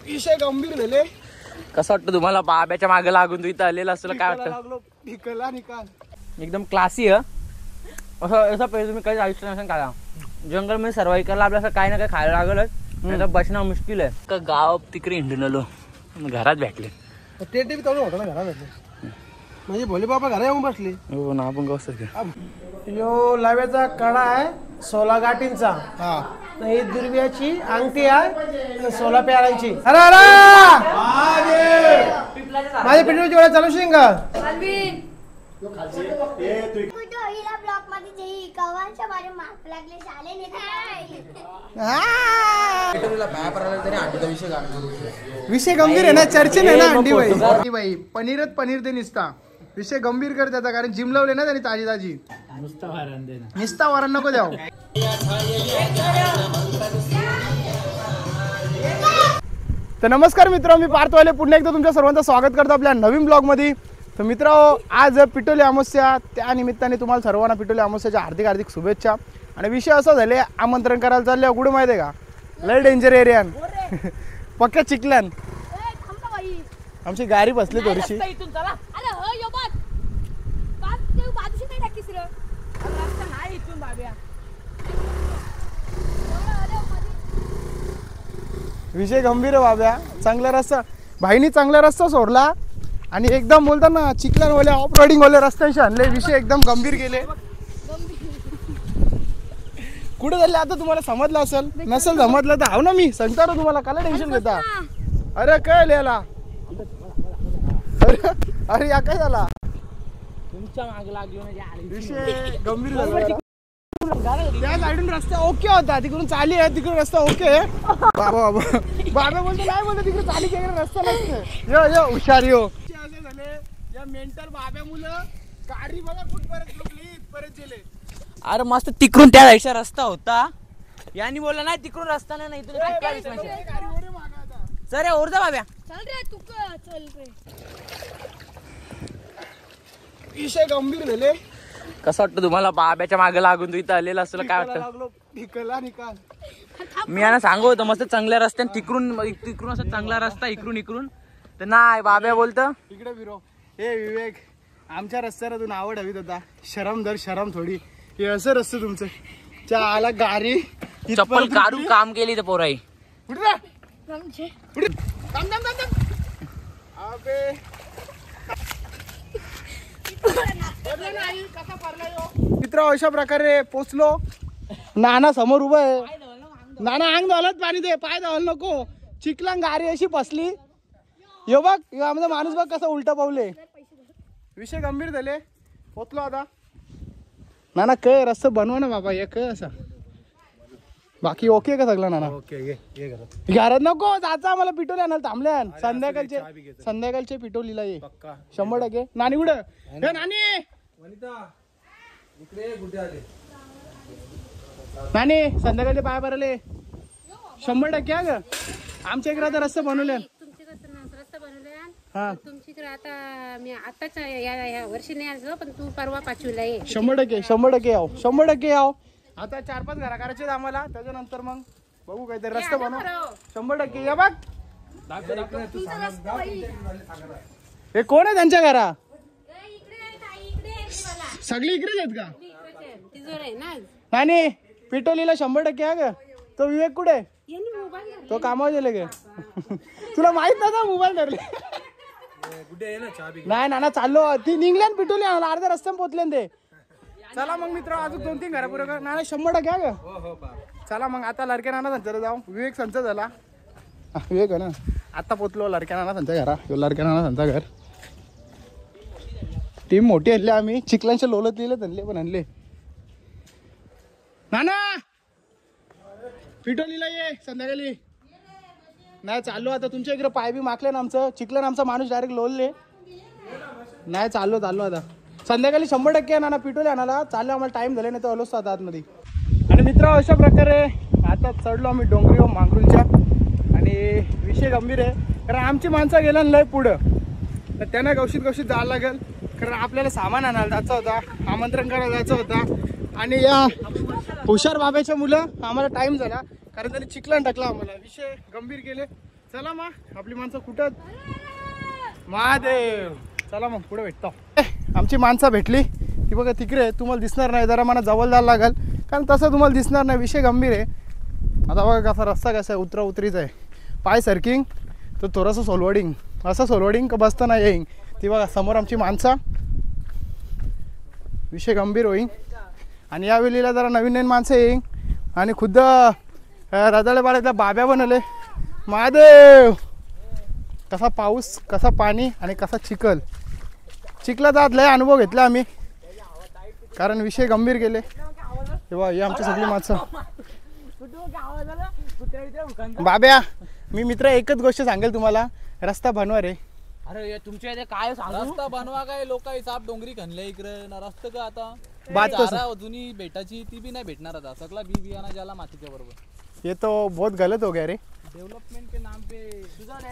विषय गंभीर झाले. कसं वाटतं तुम्हाला बाब्याच्या मागे लागून तू इथं आलेला असलं काय वाटतं? एकदम क्लासी आहे असं पहिले तुम्ही काही आयुष्य नसेल काढा. जंगल मध्ये सर्वाइव्ह करायला आपल्याला काय ना काय खायला लागलच, नाही बसणं मुश्किल आहे. का गाव तिकडे हिंडून आलो, घरात भेटले ते बी तेवढं होतं ना, घरात भेटले म्हणजे भोले बाबा घरा येऊन बसले. हो ना, आपण गाव यो लाव्याचा कडा आहे 16 गाठींचा. हा, ही दुर्व्याची अंगठी आहे 16 प्यारांची. अरे माझ्या पिंडीची वेळा चालू शिंगा विषय गंभीर आहे ना, चर्चे नाही ना अंडी बाई. पनीरच पनीर ते निसता विषय गंभीर कर त्याचा, कारण जिम लावले ना त्यांनी ताजी ताजी. निसता वरण नको द्याव. तर नमस्कार मित्र, मी पार्थवाले पुन्हा एकदा तुमच्या सर्वांचं स्वागत करतो आपल्या नवीन ब्लॉग मध्ये. तर मित्र, आज पिटोली अमावस्या, त्या निमित्ताने तुम्हाला सर्वांना पिटोली अमावस्याच्या हार्दिक हार्दिक शुभेच्छा. आणि विषय असा झाले, आमंत्रण करायला चालले कुठे माहिती आहे का? लय डेंजर एरियान पक्क्या चिखल्यान. आमची गाडी बसली थोडीशी. विषय गंभीर आहे बाब्या. चांगला रस्ता भाईनी चांगला रस्ता सोडला आणि एकदम बोलतात ना चिखल्यान ऑफ रोडिंग वाले रस्त्याशी आणले. विषय एकदम गंभीर गेले. कुठे झाले आता तुम्हाला समजलं असेल, नसेल समजलं तर हाव ना मी सांगता ना तुम्हाला. काला टेन्शन घेता? अरे काय लिहायला, अरे या काय झाला? तुमच्या मागे लागलो विषय गंभीर झाला. त्या साईडून रस्ता ओके होता, तिकडून चाली आहे, तिकडून रस्ता ओके. बाबा बाबा बाबा बोलतो नाही, बोलतो तिकडे चाली केलेला रस्ता नसते. यो यो हुशार यो. असं झाले या मेंटल बाब्या मुलं गाडी बघा कुठपर्यंत गेले. अरे मस्त तिकडून त्या साईडचा रस्ता होता, यांनी बोलला नाही तिकडून रस्ता नाही. सर ओरदा बाब्या चल रे तू चल रे. विषय गंभीर झाले. कसं वाटतं तुम्हाला बाब्याच्या मागे लागून तू इथं आलेला असलं काय वाटतं? मी यांना सांगू होतं मस्त चांगल्या रस्त्याने तिकडून असं चांगला रस्ता इकडून तर नाही बाब्या बोलतं इकडे फिरो. हे विवेक, आमच्या रस्त्याला तू नावं ठेवीत होता. शरम थोडी. हे असं रस्ते तुमचं त्या आला गाडी चप्पल काढून काम केली तर पोराई. मित्र, अशा प्रकारे पोचलो. नाना समोर उभं आहे. नाना अंग धुवायला पाणी दे, पाय धुवायला नको. चिखला गाडी अशी बसली. यो बघ, आमचा माणूस बघ कसा उलटा पावले. विषय गंभीर झाले. पोचलो आता. नाना काय रस्ता बनवा ना बाबा, एक असा. बाकी ओके का सगळं नाना? ओके. घरात नको जायचं आम्हाला, पिटोली आणायला थांबल्या. संध्याकाळचे पिटोलीला ये 100%. नानी कुठं? नानी संध्याकाळचे पाय भरले 100%. ग आमच्या इकडे आता रस्ते बनवले. हा, तुमच्याकडे आता मी आताच या वर्षी नाही आलो, पण तू परवा 5वीला ये. 100% याव. 100% याव. आता 4-5 घरा करायचे आम्हाला, त्याच्यानंतर मग बघू काहीतरी रस्ता बनव. 100% या. बघ हे कोण आहे त्यांच्या घरा? सगळी इकडेच आहेत का? नाही पिटोलीला 100% आहे ग. तो विवेक कुठे? तो कामावर गेले ग. तुला माहित नव्हता मोबाईल धरले? नाही नाना चाललो. ती निघल्या पिटोली अर्ध्या रस्त्याने पोचले ते. चला मग मित्र, अजून 2-3 घरा पुढे नाना 100% आहे ग. चला मग आता लडक्या नाना संचार जाऊ. विवेक संच झाला. विवेक आहे ना, आता पोचलो लडक्या नाना संचा घरा. लडक्या नाना संचा घर. टीम मोठी आणली आम्ही. चिखलांच्या लोलत लिहिलं आणले, पण आणले. नाना पिटोलीला ये संध्याकाळी. नाही चाललो आता. तुमच्या इकडे पाय बी माखले ना आमचं. चिखलन आमचा माणूस डायरेक्ट लोलले. नाही चाललो आता संध्याकाळी 100% नाना पिटोली आणायला चाललो. आम्हाला टाइम झाले नाही तर आलोच आता आतमध्ये. आणि मित्र, अशा प्रकारे आता चढलो आम्ही डोंगरी मांगरूलच्या. आणि विषय गंभीर आहे, कारण आमची माणसं गेल्या लय पुढं, तर त्यांना गवशीत जायला लागेल. कारण आपल्याला सामान आणायला जायचं होता, आमंत्रण करायला जायचं होता. आणि या हुशार बाब्याच्या मुलं आम्हाला टाइम झाला, कारण त्यांनी चिखलान टाकला आम्हाला. विषय गंभीर गेले. चला मग आपली माणसं कुठं महादेव चला मग पुढे भेटतो आमची माणसं भेटली ती बघा तिकडे तुम्हाला दिसणार नाही जरा मला जवळ जायला लागेल कारण तसं तुम्हाला दिसणार नाही विषय गंभीर आहे आता बघा कसा रस्ता कसा आहे उतरीच आहे पाय सर्किंग तर थोडंसं सोलवडिंग असं सोलवडिंग का बसतं नाही येईन ती बघा समोर आमची माणसं विषय गंभीर होईन आणि या वेळेला जरा नवीन नवीन माणसं येईन आणि खुद्द रदाळेपाड्यातल्या बाब्या बनवले महादेव कसा पाऊस कसा पाणी आणि कसा चिखलाचा आज लय अनुभव घेतला आम्ही कारण विषय गंभीर गेले तेव्हा हे आमची सगळी माणसं बाब्या मी मित्र एकच गोष्ट सांगेल तुम्हाला रस्ता बनवा रे अरे तुमच्या इथे काय सांगू रस्ता बनवा काय लोक साप डोंगरी खणले इकडे ना रस्ता का आता बात तो चारा जुनी भेटाची ती बी नाही भेटणार आता सगळा बी बियाणा ज्याला मातीच्या बरोबर ये तो बहुत गलत हो गया रे डेव्हलपमेंट के नाम पे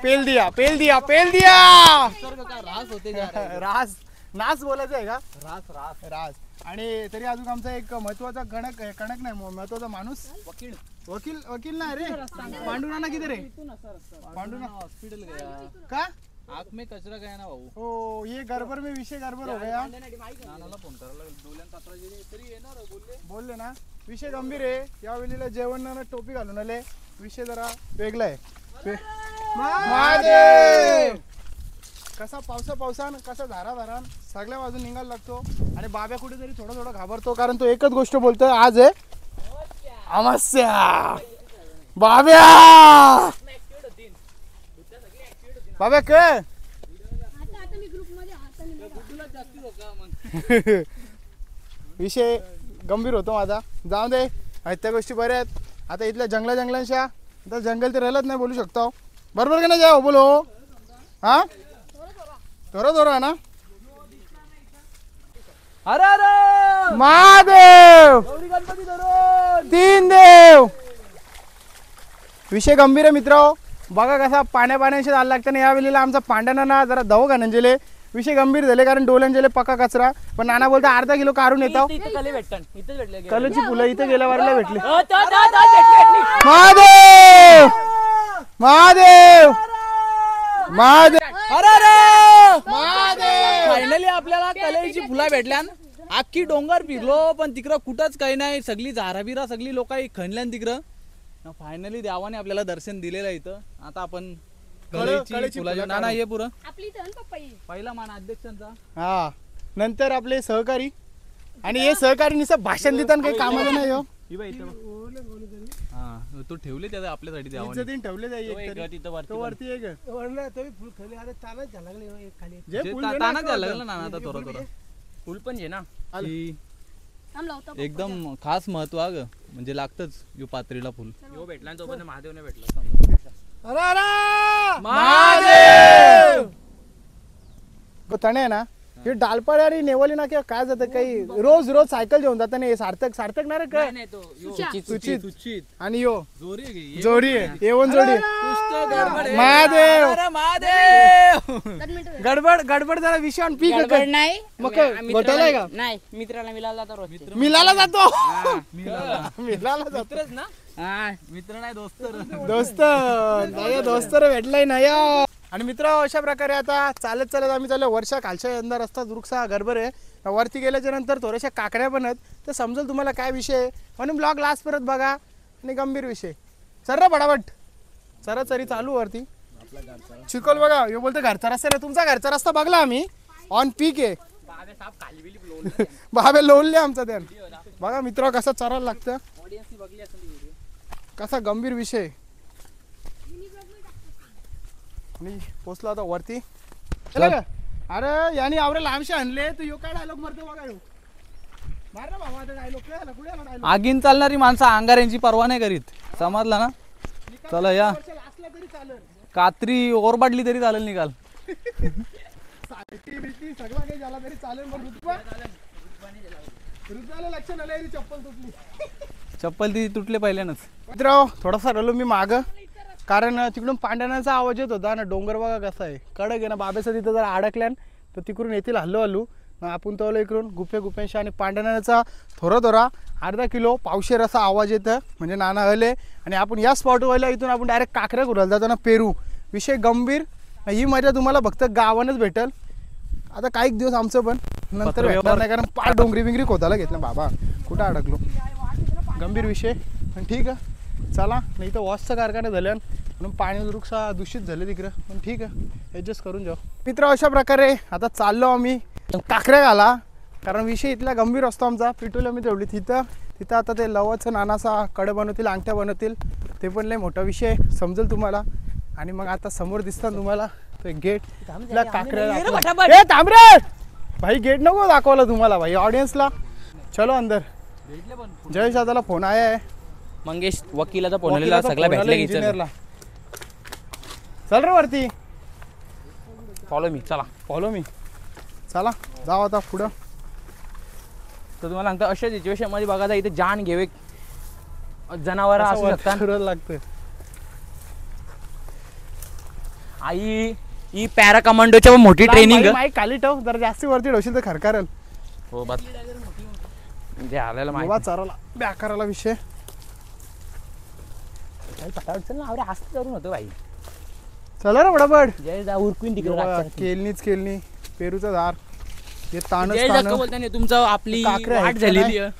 पेल दिया निसर्ग का रास होते जा रहा है. रास नाच बोलायचं आहे का रास रास राज आणि तरी अजून आमचा एक महत्वाचा कणक नाही महत्वाचा माणूस वकील नाही रे पांडुराना किती रे पांडुरा हॉस्पिटल गया का आँख में कचरा गया ना भाऊ ओ ये गड़बड़ में विषय गड़बड़ हो गया नानाला फोन करायला लागेल डोल्यान कात्रा तरी येणार बोलले ना विषय गंभीर आहे या वेळेला जेवण टोपी घालून आले विषय जरा वेगळा आहे महादेव कसा पावसान कसा धारान सगळ्या बाजून निघायला लागतो आणि बाब्या कुठेतरी थोडा घाबरतो कारण तो एकच गोष्ट बोलतोय आज आहे अमास्या बाब्या काय विषय गंभीर होतो माझा जाऊ दे त्या गोष्टी बऱ्या आहेत आता इथल्या जंगलांच्या आता जंगल ते राहिलंच नाही बोलू शकतो बरोबर का नाही जाऊ बोलो हा थोडा ना अरे अरे महादेव तीन देव विषय गंभीर आहे मित्र बघा कसा पाण्याशी जायला लागतं ना या वेळेला आमचा पांड्याना ना जरा दव का नंजेले विषय गंभीर झाले कारण डोल्यांजेले पक्का कचरा पण नाना बोलता अर्धा किलो काढून येतो कलेची फुलं इथे गेल्या वारीला भेटली महादेव महादेव महादेव फायनली आपल्याला कलेची फुला भेटल्या अख्खी डोंगर फिरलो पण तिकडं कुठंच काही नाही सगळी झाराबिरा सगळी लोक खणल्यान तिकडं फायनली देवाने आपल्याला दर्शन दिलेलं इथं आता आपण कलेची फुला नाना ये पुरं पहिला मान अध्यक्षांचा हा नंतर आपले सहकारी आणि हे सहकारी निसं भाषण देताना काही कामाला नाही हो हा तू ठेवले त्याचा आपल्यासाठी देवाने इज्जतीने ठेवले जाईल तो वरती एक जे फुल तानाच द्यायला लागलं ना आता थोडा फुल पण जे ना एकदम खास महत्व ग म्हणजे लागतच यो पात्रीला फुल यो भेटला तो पण महादेव नाही भेटला तणे ना हे डालपाड आणि नेवली ना किंवा काय जातं काही रोज सायकल घेऊन जातं हे सार्थक ना रे काय सुचित आणि यो जोडी आहे येऊन जोडी महादेव गडबड जरा विषाण पीक नाही मग घोटालाय का नाही मित्राला मिळाला तर रोज मिलाला जातो मित्र नाही दोस्त रे भेटलाय ना या आणि मित्र अशा प्रकारे आता चालत आम्ही चाललो वर्षा खालच्या यंदा रस्ता दुरुकसा गडबड आहे वरती गेल्याच्या नंतर थोड्याशा काकड्या पण आहेत तर समजेल तुम्हाला काय विषय आहे म्हणून ब्लॉग लास्ट परत बघा आणि गंभीर विषय सर फटाफट चरी चालू वरती चिखल बघा हे बोलतो घरचा रस्ता नाही तुमचा घरचा रस्ता बघला आम्ही ऑन पीक आहे बाबे लोळले आमचा त्यान बघा मित्र कसा चरायला लागतं कसा गंभीर विषय मी पोचलो आता वरती चला का अरे याने आवरे लांबशे आणले तू यो काय डायलॉग मारतो बघा यो मार ना बाबा आता डायलॉग काय आला कुठे आला डायलॉग आगीन चालणारी माणसं अंगाऱ्यांची पर्वा नाही करीत समजला ना चला या असला तरी चालेल कात्री ओरबाडली तरी चालेल निकाल सावित्री बित्री सगळं काही झाला तरी चालेल पण ऋतुला लक्ष नाही चप्पल ती तुटले पहिल्यानंच मित्र थोडासा रलो मी माग कारण तिकडून पांढऱ्याचा आवाज येत होता ना डोंगर बघा कसा आहे कडक आहे ना बाबेचं तिथं जरा अडकल्यान तर तिकडून येतील हल्लू आपण तो इकडून गुप्यांशी आणि पांढऱ्याचा थोडा अर्धा किलो पावशेर असा आवाज येतं म्हणजे नाना हले आणि आपण या स्पॉटवर इथून आपण डायरेक्ट काकऱ्या कुरायला जातो ना पेरू विषय गंभीर. ही मजा तुम्हाला फक्त गावानच भेटल. आता काही दिवस आमचं पण नंतर भेटणार नाही, कारण पार डोंगरी बिंगरी खोदायला घेतलं बाबा, कुठं अडकलो. गंभीर विषय. पण ठीक आहे चला, नाही तर वॉशचा कारखाना झाल्या म्हणून पाणी वृक्षा दूषित झाले तिकडं. पण ठीक आहे, ॲडजस्ट करून जाऊ. मित्र अशा प्रकारे आता चाललो आम्ही काकऱ्या घाला, कारण विषय इथला गंभीर असतो आमचा. पिटूला आम्ही ठेवली तिथं आता ते लवाचं नानाचा कडं बनवतील, अंगठ्या बनवतील, ते पण लय मोठा विषय समजेल तुम्हाला. आणि मग आता समोर दिसतात तुम्हाला ते गेट काकऱ्या. थांब रे भाई, गेट नको दाखवलं तुम्हाला भाई ऑडियन्सला. चलो अंदर. जयेश दादाला फोन आहे, मंगेश वकिलाचा फोन आलेला, सगळा भेटले इंजिनियरला. चल रे वरती, फॉलो मी. चला फॉलो मी. चला जाऊ आता पुढं. तर तुम्हाला सांगतो अशा सिच्युएशन मध्ये बघा, इथे जान घेवे जनावर असू शकतात. लागतं. आई ही पॅरा कमांडोच्या मोठी ट्रेनिंग. माईक खाली ठेव, जरा जास्ती वरती ठेवशील तर खरकारल. हो बात म्हणजे आलेला बाबा चाराला बेकाराला विषय. चल ना अरे हस्त करून होतो भाई. चला रे बडाबड. जय जा उरकून तिकडे केलनी पेरूचं झाड. हे ताणच जय ताण. जग बोलताना तुमचं आपली काकऱ्या वाट झालेली आहे,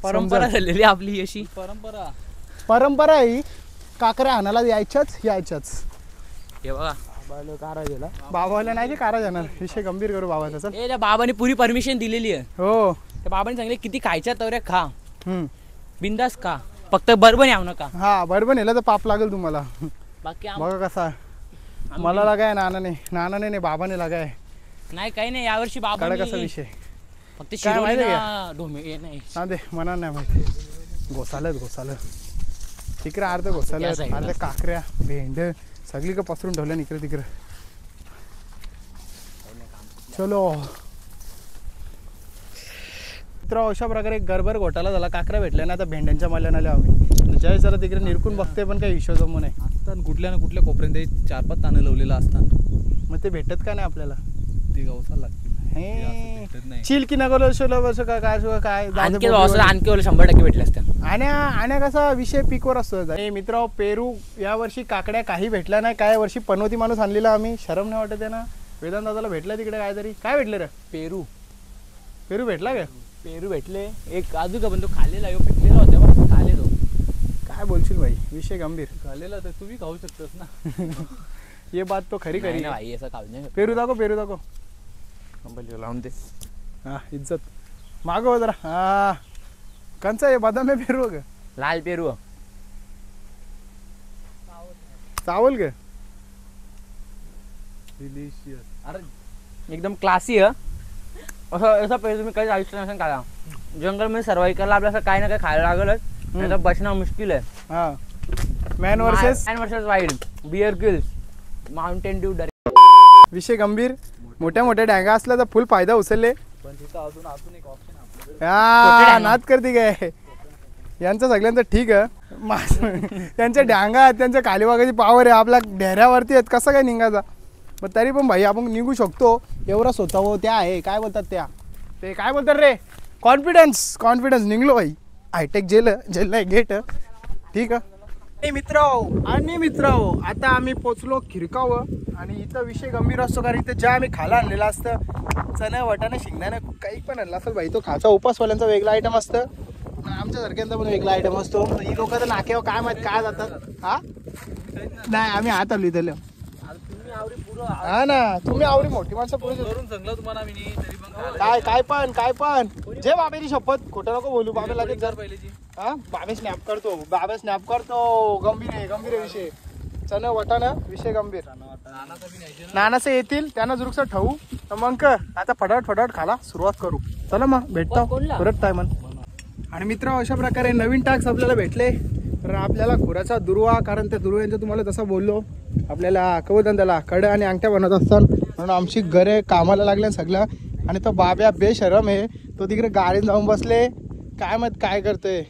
परंपरा झालेली आपली अशी परंपरा आहे. काकऱ्या हाणाला यायच्याच. हे बघा बाबाला नाही कारा जाणार. विषय गंभीर करू बाबाचा. चल त्या बाबाने पुरी परमिशन दिलेली आहे. हो, त्या बाबाने सांगितले किती खायच्या तवऱ्या खा, बिंदास खा, फक्त बरबन याव नका. हा बरोबर नेलं तर पाप लागेल तुम्हाला. बाकी बघा कसा मला लागाय नानाने नाही बाबाने लागाय. नाही काही नाही यावर्षी बाबा कसा विषय फक्त काय माहिती ढोमे नाही हा दे मना नाही माहिती. घोसालं तिकडे अर्ध घोसालं, अर्ध काकऱ्या भेंड सगळी का पसरून ठेवल्या इकडे तिकडे. चलो मित्र, अशा प्रकारे गरबर घोटाला झाला. काकऱ्या भेटल्या ना, आता भेंड्यांच्या माल्यानं आल्या आम्ही. जय जरा तिकडे निरकून बघते, पण काही विश्वास जमू नाही. असतात कुठल्या ना कुठल्या कोपऱ्यात 4-5 तानं लावलेलं असतात. मग ते भेटत का नाही आपल्याला? ते गावसाला लागते. चिल की नगर काय आणखी 100% भेटले असते. आणि कसा विषय पीकवर असतो. मित्र पेरू या वर्षी काकड्या काही भेटल्या नाही. काय वर्षी पनवती माणूस आणलेला आम्ही, शरम नाही वाटत आहे ना. वेदांत दादाला भेटलं तिकडे काहीतरी. काय भेटले रे? पेरू भेटला का? पेरू भेटले एक अजून का, पण तो खाल्लेला पिकलेला होता खाले तो. काय बोलशील भाई, विषय गंभीर. खाल्लेला तर तुम्ही खाऊ शकतोस ना. ये बात तो खरी खरी भाई, असं खाऊ नाही. पेरू दाखव लावून दे. हा इज्जत मागव जरा. हा कंचा आहे बदाम आहे पेरू ग, लाल पेरू चावल ग. अरे एकदम क्लासी आहे. असं पेरू तुम्ही कधी आयुष्यात नसेल खाला. जंगल मध्ये सर्वाइव्ह करायला आपल्याला काय ना काय खायला लागलच, नाही तर बसणं मुश्किल आहे. हा man versus wild, bear kills, Mountain Dew. विषय गंभीर. मोठ्या डांगा असल्या तर फुल फायदा उचलले. पण तिथं अजून एक ऑप्शन हा नाद करते काय यांचं सगळ्यांचं ठीक आहे. त्यांच्या डांगा आहेत, त्यांच्या कालीवागाची पावर आहे, आपल्या ढेऱ्यावरती आहेत. कसं काय निघायचा? पण तरी पण भाई आपण निघू शकतो एवढा स्वतः. त्या आहे काय बोलतात ते काय बोलतात रे, कॉन्फिडन्स निघलो भाई. हायटेक जेल नाही गेट. ठीक आहे मित्र आता आम्ही पोचलो खिरकावं. आणि इथं विषय गंभीर असतो, कारण इथं ज्या आम्ही खायला आणलेलं असतं चणा वाटाणा शेंगदाणा काही पण आणलं असेल भाई. तो खाचा उपासवाल्यांचा वेगळा आयटम असतं, आमच्यासारख्यांचा पण वेगळा आयटम असतो. ही लोक तर नाक्यावर काय माहित काय जातात. हा नाही आम्ही हात आलो इथं. हा ना, तुम्ही आवडी मोठी माणसं पुढे सांगलं तुम्हाला मी. काय पण जे बाबेची शपथ खोटं नको बोलू. बाबे लागेल जर पहिल्याची. हा बाबे स्नॅप करतो. गंभीर आहे विषय. चण वाटाणा विषय गंभीर. नानाचं येतील त्यांना जुरुकसा ठेवू. मग आता फटाफट खाला सुरुवात करू. चला मग भेटतो परत टायमन. आणि मित्र अशा प्रकारे नवीन टास्क आपल्याला भेटले. तर आपल्याला खुराचा दुर्वा, कारण त्या दुर्व्यांचं तुम्हाला तसं बोललो, आपल्याला कवधंद्याला कडे आणि अंगठ्या बनवत असतात. म्हणून आमची घरे कामाला लागल्या सगळ्या. आणि तो बाब्या बेशरम आहे, तो तिकडे गाडीत जाऊन बसले. काय माहित काय करतोय,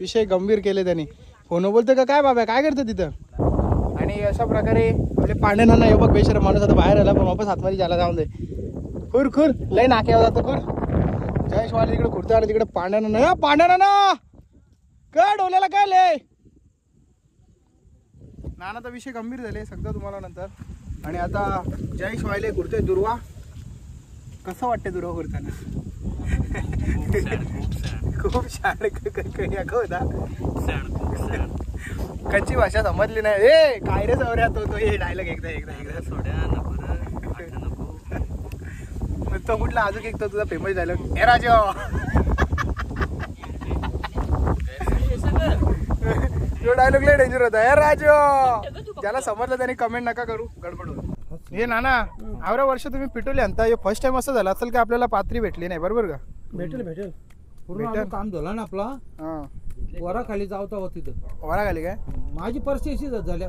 विषय गंभीर केले त्यांनी. फोन बोलतोय का काय बाब्या, काय करतं तिथं. आणि अशा प्रकारे आपले पांड्याना हे बघ बेशरम माणूस आता बाहेर आला, पण वापस हातवारी जायला जाऊन दे. खुर लय नाक्यावर जातो खुर. जयशवाला तिकडे खुरतो आणि तिकडे पांड्याना काय डोल्याला काय लय. नानाचा विषय गंभीर झाले सगळं तुम्हाला नंतर. आणि आता जयेश व्हायले कुर्ते दुर्वा. कसं वाटते दुर्वा कुर्ताना? खूप छान होता. कच्ची भाषा समजली नाही. ए काय रे चौऱ्यात होतो हे डायलॉग एकदा तो कुठला अजून एक तुझा फेमस डायलॉग ए राजा. जो डायलॉग लय डेंजर होता ए राजा. ज्याला समजलं त्याने कमेंट नका करू गडबडून. हे नाना आवऱ्या वर्ष तुम्ही पिटोली आणता. हे फर्स्ट टाइम असं झालं असेल की आपल्याला पात्री भेटली नाही बरोबर का? भेटेल पूर्ण काम झालं ना आपला. वरा खाली जावता होत तिथं. वरा खाली काय माझी परिस्थिती अशी झाली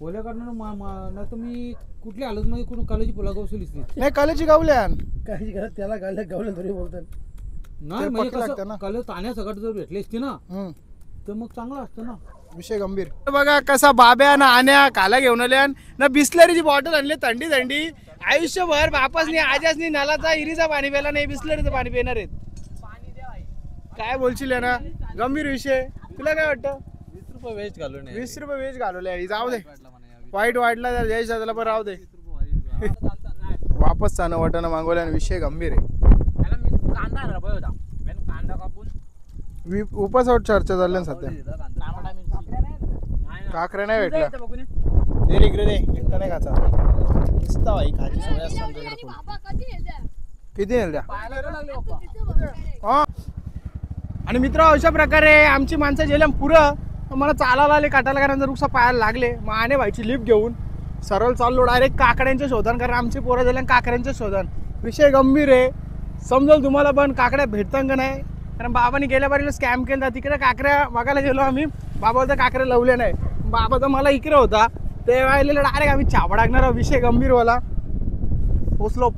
ओल्या कारणानं ना तुम्ही कुठल्या हालत मध्ये कुठून कॉलेजी पुला गवसलीच नाही कॉलेजची गावल्या काही घरात त्याला गावल्या तरी बोलतात नाही म्हणजे कसं कॉलेज ताण्यासकट जर भेटली असती ना तर मग चांगलं असतं ना. विषय गंभीर. बघा कसा बाब्या ना आण्या काला घेऊन आल्या ना बिस्लरीची बॉटल आणली थंडी थंडी. आयुष्यभर बापासनी आजासनी नालाचा इरीचा पाणी प्यायला नाही बिस्लरीचं पाणी पिणार आहेत. काय बोलशील ना गंभीर विषय. तुला काय वाटतं? 20 रुपये वेस्ट घालू नये. 20 रुपये वेज घालवले जाऊ दे. वाईट वाटला तर जय त्याला पण राहू दे. वापस चाणं वाटणं मागवल्या विषय गंभीर आहे. उपसावर चर्चा चालल्या सध्या. काकऱ्या नाही भेटल्या. दे इकडे दे एकटा नाही खायचा. दिसता भाई खायची सवय असतात. किती येईल द्या. आणि मित्र अशा प्रकारे आमची माणसं जेल्या पुरं मला चालायला आले काटायला कारण रुक्षा पायाला लागले. मग आणे भाईची लिफ्ट घेऊन सरळ चाललो डायरेक्ट काकड्यांच्या शोधन. कारण आमची पोरं झाल्या काकड्यांच्या शोधन. विषय गंभीर आहे समजेल तुम्हाला पण. काकड्या भेटतं का नाही कारण बाबांनी गेल्या बारीला स्कॅम केला. तिकडे काकऱ्या बघायला गेलो आम्ही. बाबा तर काकऱ्या लावल्या नाही. बाबा तर मला इकडे होता ते वाहिलेलं डायरेक्ट आम्ही छापडाकणार. विषय गंभीरवाला. पोचलो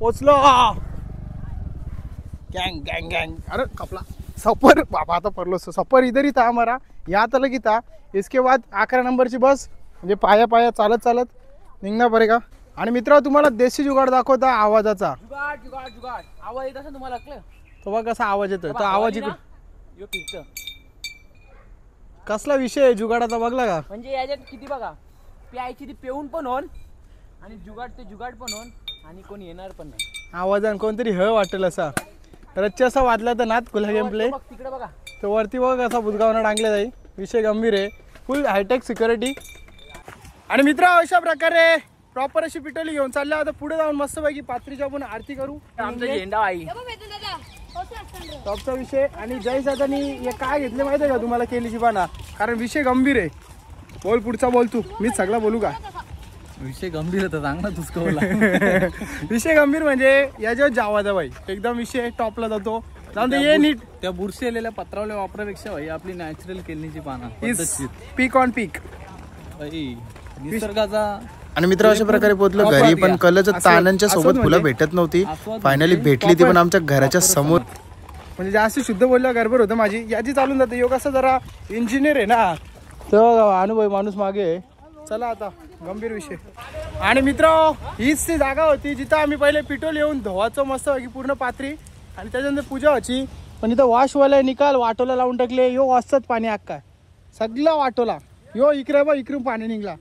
गैंग गैंग गैंग. अरे कपला सफर बाबा आता पडलो. सफर इधर ही था हमारा. यहाँ तक ही था. इसके बाद 11 नंबरची बस म्हणजे पाया चालत निघणार पडेगा. आणि मित्र तुम्हाला देशी जुगाड दाखवता आवाजाचा. जुगाड आवाज येत असेल तुम्हाला ऐकलं तो बघ कसा आवाज येतोय. तो आवाज इकडे कसला विषय आहे जुगाडाचा बघला का? म्हणजे याच्यात किती बघा प्यायची ती पेऊन पण होन आणि जुगाड पण होन आणि कोणी येणार पण नाही. आवाजान कोणतरी वाटेल असा रच्चा असा वाजला तर नात खुला गेम प्ले. तिकडे बघा तो वरती बघ असा बुजगावना टांगला जाईल. विषय गंभीर आहे. Full hi tech security. आणि मित्र अशा प्रकारे प्रॉपर अशी पिटोली घेऊन चालल्या. आता पुढे जाऊन मस्तपैकी पात्रीची आपण आरती करू. आमचा झेंडा आई टॉपचा विषय. आणि जय दादानी हे काय घेतले माहिती आहे का तुम्हाला केलीची पाना. कारण विषय गंभीर आहे. बोल पुढचा बोल तू. मीच सगळं बोलू का? विषय गंभीर होता सांग ना तुझ बोला. विषय गंभीर म्हणजे याच्यावर जावा बाई एकदम विषय टॉपला जातो. ये नीट त्या बुरशी आलेल्या पत्रावल्या वापरापेक्षा भाई आपली नॅचरल केळीची पाना पीक ऑन पीक निसर्गाचा. आणि मित्र अशा प्रकारे पोहोचलो घरी. पण कलच्या तानांच्या सोबत फुलं भेटत नव्हती. फायनली भेटली ती पण आमच्या घराच्या समोर. म्हणजे जास्त शुद्ध बोलल्या गडबड होतं माझी. याची चालून जाते. योग असं जरा इंजिनियर आहे ना तर अनुभव माणूस मागे. चला आता गंभीर विषय. आणि मित्र हीच ती जागा होती जिथं आम्ही पहिले पिटोल येऊन धुवाचं मस्त की पूर्ण पात्री. आणि त्याच्यानंतर पूजा व्हायची. पण इथं वॉशवाला निकाल वाटोला लावून टाकले. यो वाचतात पाणी अक्का सगळं वाटोला. यो इकडे बा इकडून पाणी निघला.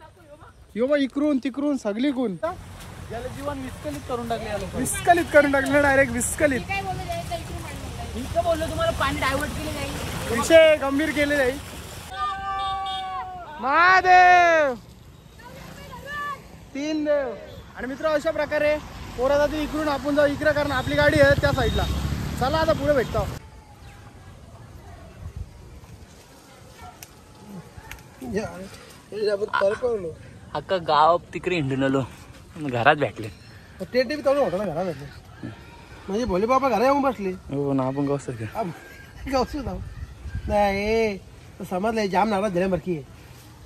यो बा इकडून तिकडून सगळीकून याला जीवन विस्कलित करून टाकले. विस्कलित करून टाकलं डायरेक्ट विस्कलित. बोललो तुम्हाला पाणी डायव्हर्ट केले जाईल. विषय गंभीर केले जाईल. महादेव 3 देव. आणि मित्र अशा प्रकारे पोरा जाते इकडून आपण जाऊ इकडे कारण आपली गाडी आहे त्या साईडला. चला आता पुढे भेटतो. अख्खा गाव तिकडे हिंडून आलो घरात भेटले. ते बी तेवढं होतं ना घरात भेटले. म्हणजे भोले बाबा घरा येऊन बसले. हो ना आपण गावस जाऊ नाही समजलं जाम नाराज झाल्यासारखी आहे.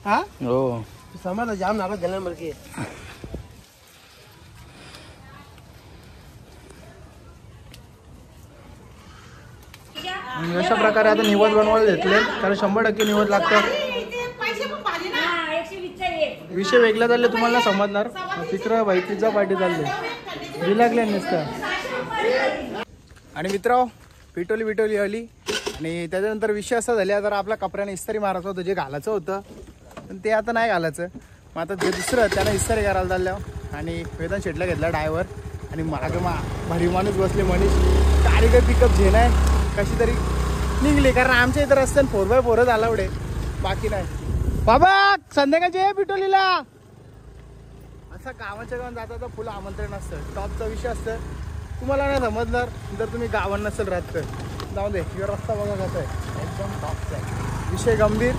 हा हो समजलं जाम नाराज झाल्यासारखी आहे. अशा प्रकारे आता निवद बनवायला घेतले कारण 100% निवद लागतं. विषय वेगळा चालले तुम्हाला समजणार. तिकडं भाई पिझ्झा पार्टी चालली रिलॅक्सले नसतं. आणि मित्र पिटोली आली. आणि त्याच्यानंतर विषय असा झाला तर आपल्या कपड्याने इस्त्री मारायचं होतं जे घालायचं होतं पण ते आता नाही घालायचं. मग आता जे दुसरं त्यानं इस्तारी करायला चाललं आणि वेदन शेटला घेतला ड्रायव्हर आणि मागं भारी माणूस बसले मनीष. गाडी काही पिकअप झेन आहे कशी तरी निघली, कारण आमच्या इथं रस्त्यानं 4x4 झाला एवढे, बाकी नाही. बाबा संध्याकाळचे आहे पिटोलीला. असं गावाच्या गावात जाता तर फुल आमंत्रण असतं, टॉपचा विषय असतं. तुम्हाला नाही समजणार जर तुम्ही गावात नसेल राहत तर. जाऊ दे, किंवा रस्ता बघा कसा आहे, एकदम टॉपचा आहे. विषय गंभीर,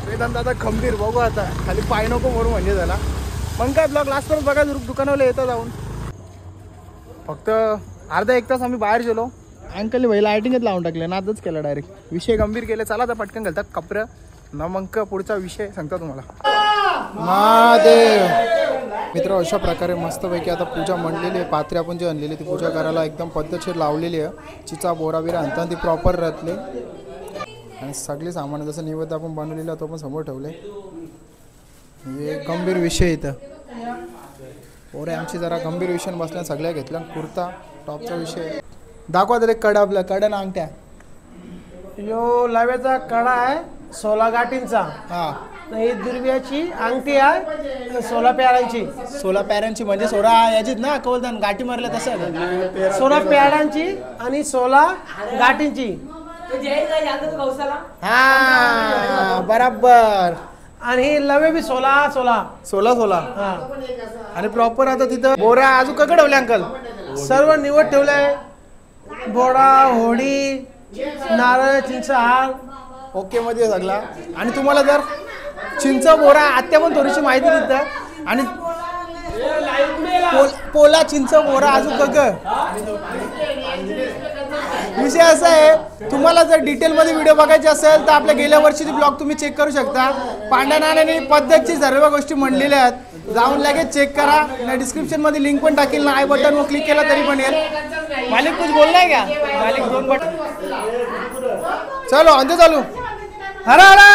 वेदांत आता खंबीर. बघू आता खाली पाय नको मोरू म्हणजे झाला. मग काय ब्लॉग लास्टपर्यंत बघा, दुकानावर येतं जाऊन. फक्त अर्धा एक तास आम्ही बाहेर गेलो. अंकलने भाई लायटिंगच लावून टाकले, नादच केला डायरेक्ट. विषय गंभीर केले. चला आता पटकन घालतात कपडं ना, मग पुढचा विषय सांगता तुम्हाला. महादेव मित्र, अशा प्रकारे मस्तपैकी आता पूजा म्हणलेली आहे. पात्रे आपण जी आणलेली ती पूजा करायला एकदम पद्धतशीर लावलेली आहे. चिचा बोरा बिरा आणताना ती प्रॉपर राहतले आणि सगळे सामान जसं निवेद्य आपण बनवलेलं तो पण समोर ठेवले. हे गंभीर विषय इथं पोरे आमची जरा गंभीर विषय बसल्या, सगळ्या घेतल्या. कुर्ता टॉपचा विषय दाखवा तरी. कडा आपल्या कडा ना अंगठ्या, यो लाव्याचा कडा आहे 16 गाठींचा. हा, ही दुर्व्याची अंगठी आहे 16 प्यारांची. 16 पॅरांची म्हणजे 16 याचीच ना कवलदान गाठी मारल्या तसं. 16 प्यारांची आणि 16 गाठींची. हा बराबर. आणि ही लवे बी 16 16 हा. आणि प्रॉपर आता तिथं बोरा अजून ककडे ठेवले अंकल. सर्व निवड ठेवलंय. बोडा, होडी, नारळ, चिंच, हार ओके मध्ये सगळा. आणि तुम्हाला जर चिंच बोरा आत्या पण थोडीशी माहिती देतं. आणि पोला चिंच बोरा अजून कग. विषय असा आहे, तुम्हाला जर डिटेलमध्ये व्हिडिओ बघायचे असेल तर आपल्या गेल्या वर्षीचे ब्लॉग तुम्ही चेक करू शकता. पांड्या नानाने पद्धतची सर्व गोष्टी म्हणलेल्या आहेत, जाऊन लगेच चेक करा. नाही डिस्क्रिप्शन मध्ये लिंक पण टाकेल ना, आय बटनवर क्लिक केला तरी पण येईल. मालिक कुछ बोललाय का? मालिक 2 बटन. चलो अंधे चालू. हरा हरा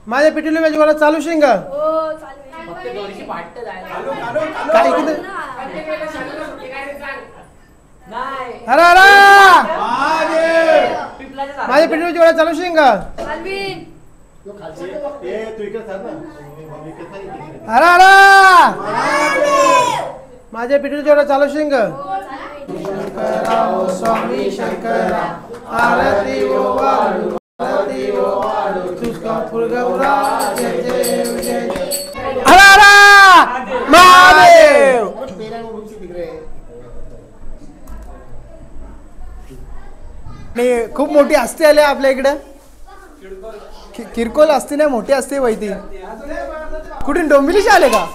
माझ्या पिटीला माझी मला चालू शिंग काय किती. हरा हरा माझ्या पिटीला वेळा चालू शिंग. हरा हरा माझ्या पिटीला वेळा चालू शिंग. स्वामी शंकरा आरती ओ वाळू, आरती ओ वाळू, तुझका फुलगौरा जय जय जय. हर हर महादेव. आणि खूप मोठी हस्ती आली आपल्या इकडे. किरकोळ असते नाही, मोठी असते वैती. कुठून डोंबिवलीचे आले का?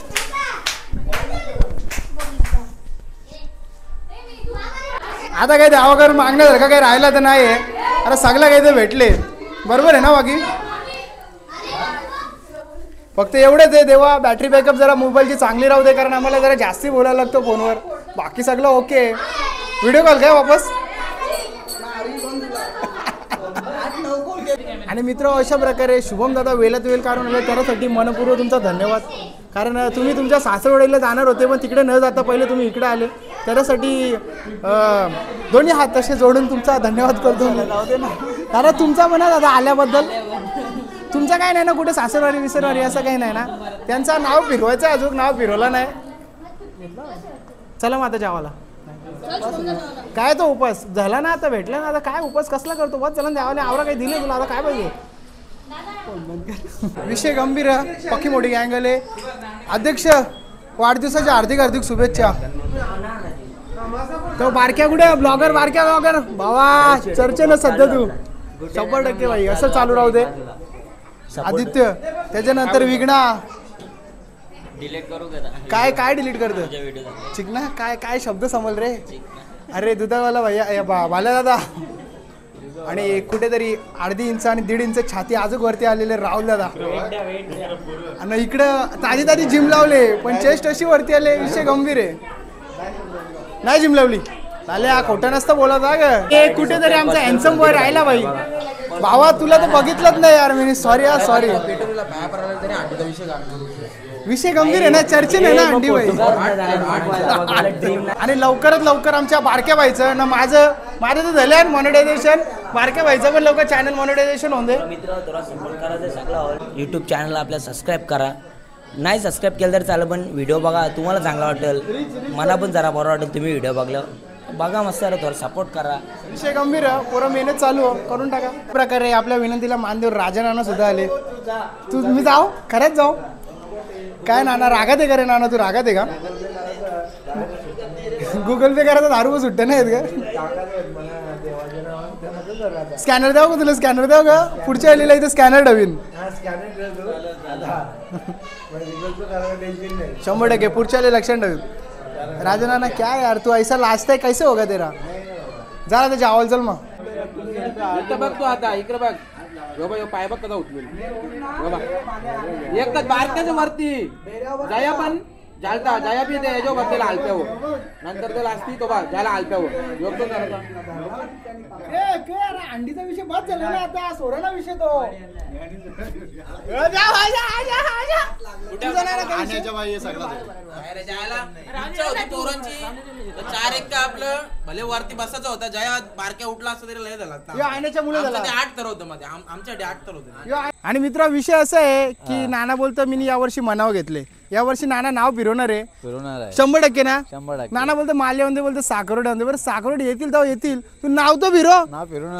आता काही देवाकडे मागण्यासारखं काही राहिला तर नाही आहे. अरे सगळं काही तर भेटले, बरोबर आहे ना? बाकी फक्त एवढंच आहे, देवा बॅटरी बॅकअप जरा मोबाईलची चांगली राहू दे, कारण आम्हाला जरा जास्ती बोलायला लागतो फोनवर. बाकी सगळं ओके. व्हिडिओ कॉल काय वापस. आणि मित्र, अशा प्रकारे शुभम दादा वेळात वेळ काढून आले, त्यासाठी मनपूर्वक तुमचा धन्यवाद. कारण तुम्ही तुमच्या सासरवाडीला जाणार होते पण तिकडे न जाता पहिले तुम्ही इकडे आले, त्यासाठी दोन्ही हात तसे जोडून तुमचा धन्यवाद करतो. कारण तुमचा म्हणा दादा आल्याबद्दल. तुमचं काय नाही ना कुठे सासरवाडी विसरवाडी असं काही नाही ना. त्यांचं नाव फिरवायचं, अजून नाव फिरवलं नाही. चला मग आता जेवायला. काय तो उपास झाला ना, आता भेटला ना, आता काय उपास कसला करतो बस. चला देवाने आवरा काही दिले तुला, आता काय पाहिजे. विषय गंभीर. पक्की मोठी गँगल आहे. अध्यक्ष वाढदिवसाच्या हार्दिक हार्दिक शुभेच्छा. तो बारक्या कुठे ब्लॉगर, बारक्या ब्लॉगर भावा चर्चेनं सध्या तू 100% भाई असं चालू राहू दे. आदित्य, त्याच्यानंतर विघ्ना. काय काय डिलीट करतो चिकना. काय काय शब्द समल रे. अरे दुधावाला भैया भाल्या दादा. आणि कुठेतरी 1.5 इंच आणि 1.5 इंच छाती अजून वरती आलेले राहुल दादा. आणि इकडं ताजी ताजी जिम लावले पण चेस्ट अशी वरती आले. विषय गंभीर आहे. नाही जिम लावली चाले, हा खोटं नसतं बोलत ग. कुठेतरी आमचा हॅन्सम बॉय राहिला भाई. भावा तुला तर बघितलंच नाही यार मी. सॉरी यार सॉरी. विषय गंभीर आहे ना, चर्चे नाही ना अंडी बाई. आणि लवकरात लवकर आमच्या बारक्या बाईचं ना, माझं तर झालं मॉनिटायझेशन. बारक्या बाईचं पण लवकर चॅनल मॉनिटायझेशन होऊन दे. करा ते सगळं यूट्यूब चॅनलला आपल्या सबस्क्राईब करा. नाही सबस्क्राईब केलं तर चालेल पण व्हिडिओ बघा, तुम्हाला चांगला वाटेल, मला पण जरा बरं वाटेल. तुम्ही व्हिडिओ बघा मस्त आहे, थोडं सपोर्ट करा. विषय गंभीर आहे, पोरं मेहनत चालू करून टाका. प्रकारे आपल्या विनंतीला मान देऊन राजा नाना सुद्धा आले. तुम्ही जाऊ खरंच जाऊ काय नाना रागात आहे का रे? नाना तू रागात आहे का? गुगल पे करायचं 10 रुपये सुट्टे नाहीत का? स्कॅनर द्याव का तुला? स्कॅनर द्याव का? पुढच्या वेळेला इथे स्कॅनर ठेवीन 100%. पुढच्या वेळेला लक्षात ठेवीन. राजा नाना क्या यार तू ऐसा लाजता है, कैसे होगा तेरा? जरा ते जावल चल मग. बघ तू आता इकडे बघ, यो पाय बघ कसा उठलेल एकच बारक्याच्या वरती जाया पण जालता जाया बी ते जो बघतेला आलप्यावर नंतर त्याला असती तो बघ ज्याला आलप्यावर योगतो अंडीचा विषय बस झाला ना आता, सोडा विषय तो. चार एक का आपलं भले वरती बसायचं होता, जया बारक्या उठला असता तरी लय झाला. आण्याच्या मुलं झाला 8 तर होतं मध्ये, आमच्याकडे 8 तर होते. आणि मित्रा विषय असा आहे की नाना बोलतो मी यावर्षी मनाव घेतले, यावर्षी नाना नाव फिरवणार आहे 100% ना. नाना बोलतो माल्यामध्ये बोलतो साखरोड बरं साखरोड येतील तेव्हा येतील, तू नाव तो फिरो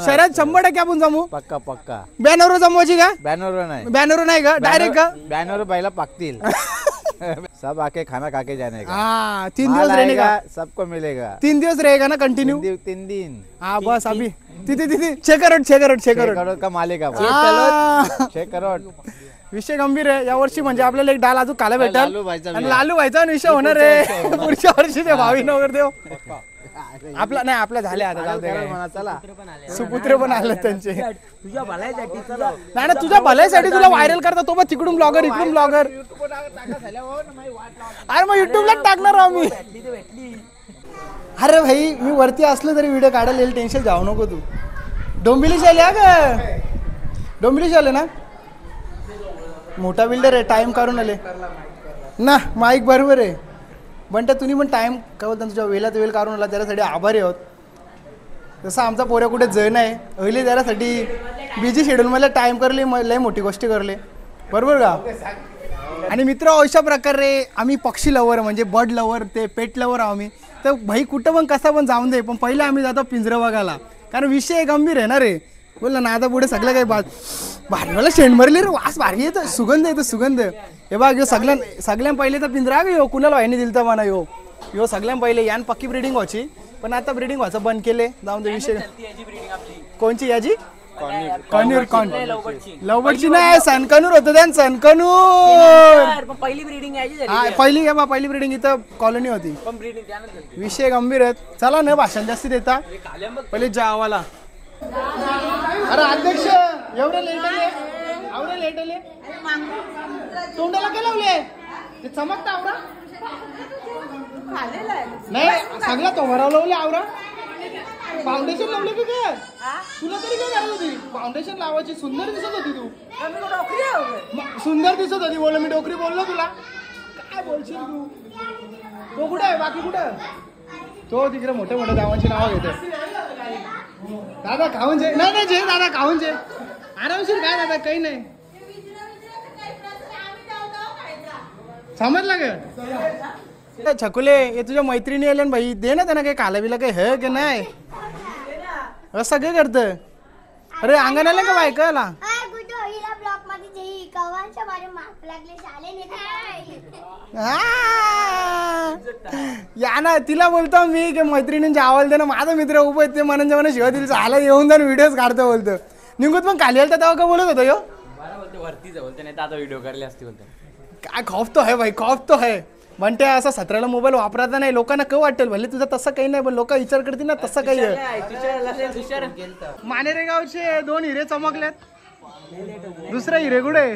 शहरात 100% आपण जमू. पक्का बॅनरवर जमवायची का? बॅनर नाही का डायरेक्ट का? बॅनर पहिला पाकतील सब आके खाना खाके जाने का. हाँ 3 दिवस रहने का, सबको मिलेगा. 3 दिवस रहेगा ना कंटिन्यू? 3 दिन. हाँ बस अभी तिथे 6 करोड का मालिक आहे. 6 करोड. विषय गंभीर आहे यावर्षी, म्हणजे आपल्याला एक डाल अजून खायला भेटेल आणि लालू व्हायचा विषय होणार आहे पुढच्या वर्षी. ते भावी वगैरे देव आपला नाही आपला झाले आता. चला सुपुत्र पण आले त्यांचे. तुझ्या भल्यासाठी नाही ना तुझ्या भल्यासाठी तुला व्हायरल करता तो, बघ तिकडून ब्लॉगर इकडून ब्लॉगर. अरे मग युट्यूबला टाकणार आम्ही. अरे भाई मी वरती असलो तरी व्हिडिओ काढायला येईल, टेन्शन जाऊ नको तू. डोंबिवली आले का? डोंबिवली आले ना, मोठा बिल्डर आहे, टाइम काढून आले ना. माईक बरोबर आहे बंटा, तुम्ही पण टाइम काय बोलता तुझ्या वेळात वेळ काढून आला त्यासाठी आभारी आहोत. जसं आमचा पोऱ्या कुठे जण आहे अहिले त्यासाठी बिझी शेड्यूल मला टाइम करले, लय मोठी गोष्टी करले बरोबर का. आणि मित्र अशा प्रकारे आम्ही पक्षी लवर म्हणजे बर्ड लवर ते पेट लवर आहो आम्ही. तर भाई कुठं पण कसा पण जाऊन दे, पण पहिले आम्ही जातो पिंजरं बघायला, कारण विषय गंभीर आहे ना रे. बोलला ना आता पुढे सगळं काही भारी मला शेंड मरली रे, वास भारी येतो, सुगंध येतो सुगंध. हे बघ यो सगळ्यां पहिले तर पिंजरा ग यो कुणाला व्हायने दिलता म्हणा यो सगळ्यां पहिले यान पक्की ब्रीडिंग व्हायची, पण आता ब्रीडिंग व्हायचं बंद केले. जाऊन दे विषय. कोणची याची? लवबर्डची नाही, सनकनूर होतं त्या सनकनूर पहिली ब्रीडिंग पहिली ब्रीडिंग इथं कॉलनी होती. विषय गंभीर आहेत. चला न भाषण जास्ती देता पहिले जावाला. अरे अध्यक्ष एवढे लेट आले तोंडाला काय लावले ते चमकता आवरा नाही सगळा तोमरा लावले आवरा. फाउंडेशन लावले की काय? तुला तरी काय करायला होती? फाउंडेशन लावायची सुंदर दिसत होती तू, सुंदर दिसत होती. बोल मी डोकरी बोललो तुला काय बोलशील तू? तो कुठे आहे? बाकी कुठं? तो तिकडे मोठ्या मोठ्या गावांची नावं घेते. दादा खाऊन जे नाही जे दादा खाऊन जे आरामशीर काय दादा काही नाही समजलं का? छकुले हे तुझ्या मैत्रिणी आल्या ना भाई, दे ना त्यांना काही काला बिला काही हे की नाही असं काय करतं? अरे अंगणाला का बायकाला या ना तिला बोलतो मी की मैत्रिणींचे आवाज दे ना. माझा मित्र उभं आहे ते म्हणून जेव्हा शिवाय दिली झाला येऊन जाऊन व्हिडिओज काढतो बोलतो. निघून पण खाली आलता तेव्हा का बोलत होतो यो वरती बोलते नाही आता व्हिडिओ करले असते बोलते. काय खौफ तो है भाई, खौफ तो है. म्हणते असं 17ला मोबाईल वापरायचा नाही, लोकांना काय वाटेल भले तुझं तसं काही नाही, पण लोक विचार करतील ना तसं काही आहे. मानेरे गावचे 2 हिरे चमकलेत, दुसरा हिरे कुठे?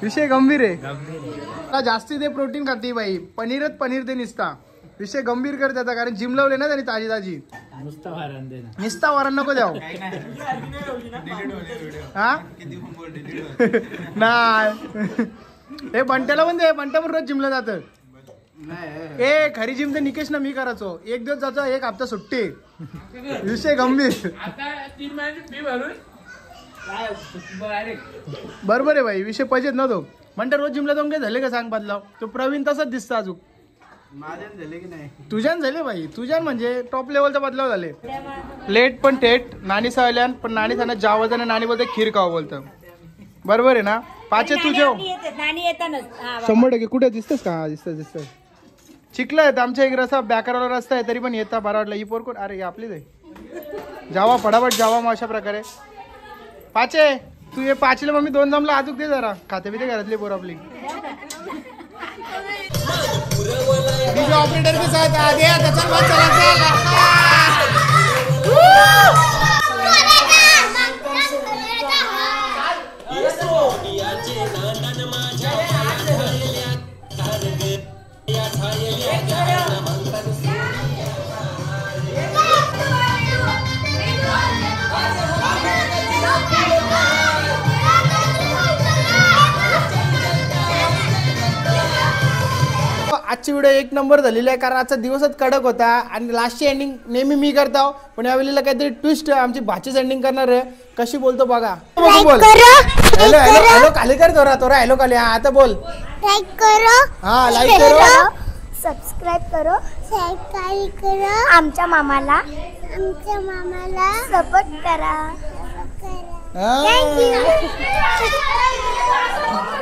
विषय गंभीर आहे. जास्ती ते प्रोटीन खाते बाई, पनीर ते निसता. विषय गंभीर करते आता, कारण जिम लावले ना त्यांनी ताजी निसता वारण नको द्याव. हा नाही हे बंट्याला पण दे, बंट्या पण रोज जिमला जात. ए खरी जिम तर निकेश ना मी करायचो, 1 दिवस जायचो 1 हप्ता सुट्टी. विषय गंभीर. बरोबर आहे भाई, विषय पाहिजेत ना तो. म्हणते रोज जिमला जाऊन काय झाले का सांग बदलाव. तो प्रवीण तसाच दिसतो अजून. माझ्यान झाले की नाही? तुझ्यान झाले भाई, तुझ्यान म्हणजे टॉप लेवलचा बदलाव झाले. लेट पण थेट नानी सावल्यान, पण नानी सांगत जावं नानी बोलते खीर खावं बोलतं. बरोबर आहे ना? पाचे तू जेव 100%. कुठे दिसतस का? हा दिसत चिखला आहेत आमच्या एक रस्ता बॅकरवाला रस्ता आहे, तरी पण येता बारा वाटला. ही पोर कोण? अरे आपलीच आहे. जावा फटाफट जावा. मग अशा प्रकारे पाचे तू हे पाचले मम्मी 2 जमला आजूक दे जरा. खाते बिते घरातली पोर आपली. ऑपरेटर के साथ आ गया. त्याचा मत चला. आजची व्हिडिओ 1 नंबर झालेली आहे, कारण आजचा दिवसच कडक होता आणि लास्टची एंडिंग नेहमी मी करतो, पण यावेळेला काहीतरी ट्विस्ट आमची भाचीच एंडिंग करणार आहे. कशी बोलतो बघा. बोल हॅलो हॅलो हॅलो खाली कर तोरा हॅलो खाली. हा आता बोल. लाइक करो. हा लाईक करो. सबस्क्राइब करो. आमच्या मामाला सपोर्ट करा. थँक्यू.